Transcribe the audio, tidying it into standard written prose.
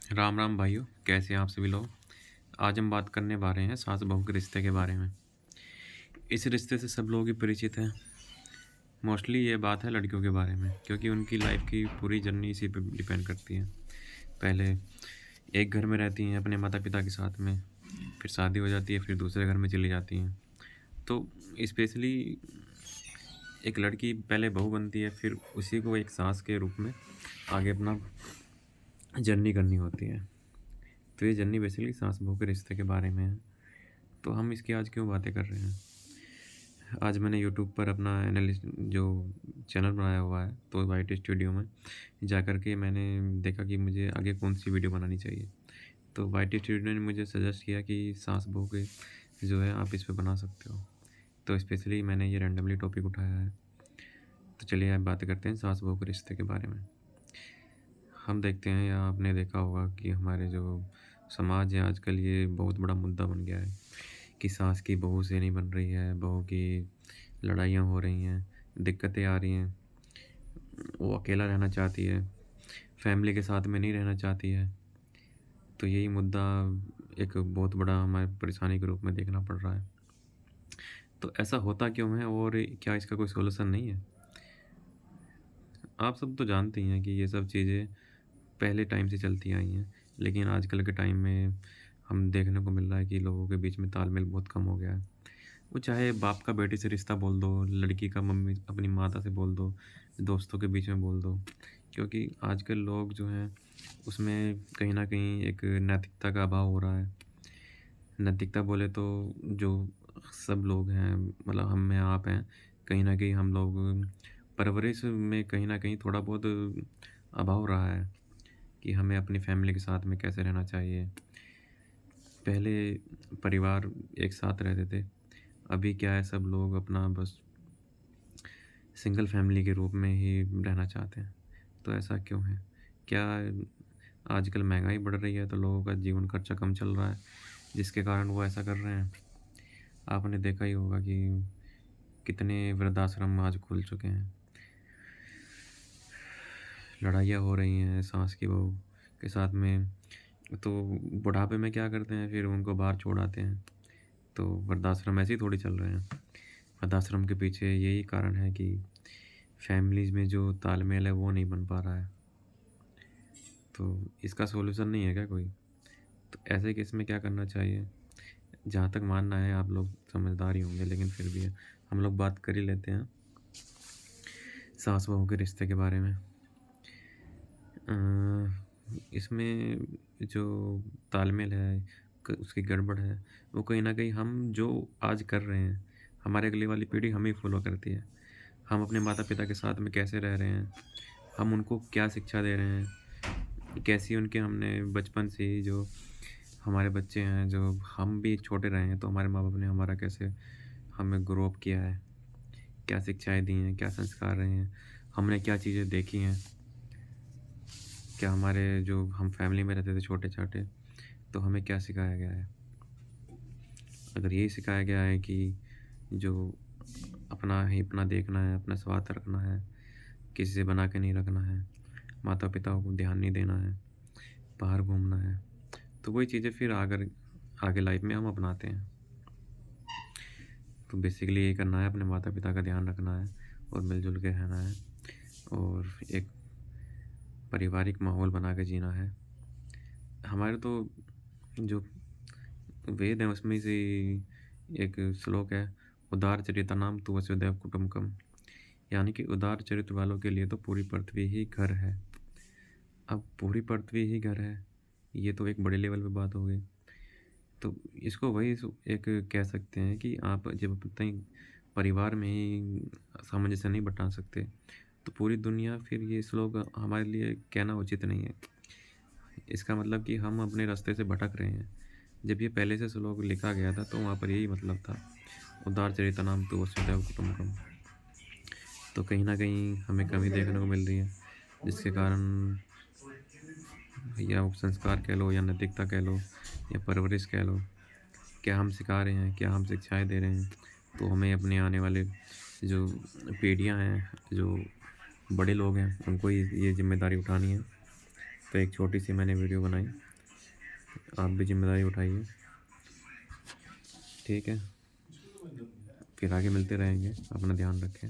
राम राम भाइयों, कैसे हैं आप सभी लोग। आज हम बात करने वाले हैं सास बहू के रिश्ते के बारे में। इस रिश्ते से सब लोग ही परिचित हैं। मोस्टली ये बात है लड़कियों के बारे में, क्योंकि उनकी लाइफ की पूरी जर्नी इसी पे डिपेंड करती है। पहले एक घर में रहती हैं अपने माता पिता के साथ में, फिर शादी हो जाती है, फिर दूसरे घर में चली जाती हैं। तो स्पेशली एक लड़की पहले बहू बनती है, फिर उसी को एक सास के रूप में आगे अपना जर्नी करनी होती है। तो ये जर्नी बेसिकली सास बहू के रिश्ते के बारे में है। तो हम इसकी आज क्यों बातें कर रहे हैं। आज मैंने यूट्यूब पर अपना एनालिस्ट जो चैनल बनाया हुआ है, तो वाइट स्टूडियो में जा कर के मैंने देखा कि मुझे आगे कौन सी वीडियो बनानी चाहिए। तो वाइट स्टूडियो ने मुझे सजेस्ट किया कि सास बहू के जो है आप इस पे बना सकते हो। तो स्पेशली मैंने ये रैंडमली टॉपिक उठाया है। तो चलिए आप बात करते हैं सास बहू के रिश्ते के बारे में। हम देखते हैं या आपने देखा होगा कि हमारे जो समाज है आजकल, ये बहुत बड़ा मुद्दा बन गया है कि सास की बहू से नहीं बन रही है, बहू की लड़ाइयाँ हो रही हैं, दिक्कतें आ रही हैं, वो अकेला रहना चाहती है, फैमिली के साथ में नहीं रहना चाहती है। तो यही मुद्दा एक बहुत बड़ा हमारे परेशानी के रूप में देखना पड़ रहा है। तो ऐसा होता क्यों है और क्या इसका कोई सॉल्यूशन नहीं है। आप सब तो जानते ही हैं कि ये सब चीज़ें पहले टाइम से चलती आई हैं, लेकिन आजकल के टाइम में हम देखने को मिल रहा है कि लोगों के बीच में तालमेल बहुत कम हो गया है। वो चाहे बाप का बेटी से रिश्ता बोल दो, लड़की का मम्मी अपनी माता से बोल दो, दोस्तों के बीच में बोल दो, क्योंकि आजकल लोग जो हैं उसमें कहीं न कहीं एक नैतिकता का अभाव हो रहा है। नैतिकता बोले तो जो सब लोग हैं, मतलब हम में आप हैं, कहीं न कहीं हम लोग परवरिश में कहीं न कहीं थोड़ा बहुत अभाव रहा है कि हमें अपनी फैमिली के साथ में कैसे रहना चाहिए। पहले परिवार एक साथ रहते थे, अभी क्या है सब लोग अपना बस सिंगल फैमिली के रूप में ही रहना चाहते हैं। तो ऐसा क्यों है? क्या आजकल महँगाई बढ़ रही है तो लोगों का जीवन खर्चा कम चल रहा है, जिसके कारण वो ऐसा कर रहे हैं? आपने देखा ही होगा कि कितने वृद्धाश्रम आज खुल चुके हैं। लड़ाइयाँ हो रही हैं सास की बहू के साथ में, तो बुढ़ापे में क्या करते हैं, फिर उनको बाहर छोड़ आते हैं। तो वृद्धाश्रम ऐसे ही थोड़ी चल रहे हैं। वृद्धाश्रम के पीछे यही कारण है कि फैमिलीज़ में जो तालमेल है वो नहीं बन पा रहा है। तो इसका सॉल्यूशन नहीं है क्या कोई? तो ऐसे केस में क्या करना चाहिए? जहाँ तक मानना है आप लोग समझदार ही होंगे, लेकिन फिर भी हम लोग बात कर ही लेते हैं सास बहू के रिश्ते के बारे में। इसमें जो तालमेल है, उसकी गड़बड़ है, वो कहीं ना कहीं हम जो आज कर रहे हैं, हमारे अगली वाली पीढ़ी हमें फॉलो करती है। हम अपने माता पिता के साथ में कैसे रह रहे हैं, हम उनको क्या शिक्षा दे रहे हैं, कैसी उनके हमने बचपन से ही जो हमारे बच्चे हैं, जो हम भी छोटे रहे हैं तो हमारे माँ बाप ने हमारा कैसे हमें ग्रो अप किया है, क्या शिक्षाएं दी हैं, क्या संस्कार रहे हैं, हमने क्या चीज़ें देखी हैं, क्या हमारे जो हम फैमिली में रहते थे छोटे छोटे, तो हमें क्या सिखाया गया है। अगर यही सिखाया गया है कि जो अपना ही अपना देखना है, अपना स्वार्थ रखना है, किसी से बना के नहीं रखना है, माता पिता को ध्यान नहीं देना है, बाहर घूमना है, तो वही चीज़ें फिर आगे आगे लाइफ में हम अपनाते हैं। तो बेसिकली यही करना है, अपने माता पिता का ध्यान रखना है और मिलजुल के रहना है और एक पारिवारिक माहौल बना के जीना है। हमारे तो जो वेद है उसमें से एक श्लोक है, उदार चरितनाम तु वसुधैव कुटुम्बकम, यानी कि उदार चरित्र वालों के लिए तो पूरी पृथ्वी ही घर है। अब पूरी पृथ्वी ही घर है, ये तो एक बड़े लेवल पे बात हो गई। तो इसको वही एक कह सकते हैं कि आप जब अपने परिवार में ही सामंजस्य नहीं बता सकते, तो पूरी दुनिया, फिर ये श्लोक हमारे लिए कहना उचित नहीं है। इसका मतलब कि हम अपने रास्ते से भटक रहे हैं। जब ये पहले से श्लोक लिखा गया था तो वहाँ पर यही मतलब था, उदार चरितनाम तु वसुधैव कुटुम्बकम। तो कहीं ना कहीं हमें कमी देखने को मिल रही है, जिसके कारण या वो संस्कार कह लो या नैतिकता कह लो या परवरिश कह लो, क्या हम सिखा रहे हैं, क्या हम शिक्षाएं दे रहे हैं, तो हमें अपने आने वाले जो पीढ़ियां हैं, जो बड़े लोग हैं, उनको ये जिम्मेदारी उठानी है। तो एक छोटी सी मैंने वीडियो बनाई, आप भी जिम्मेदारी उठाइए, ठीक है। फिर आगे मिलते रहेंगे, अपना ध्यान रखें।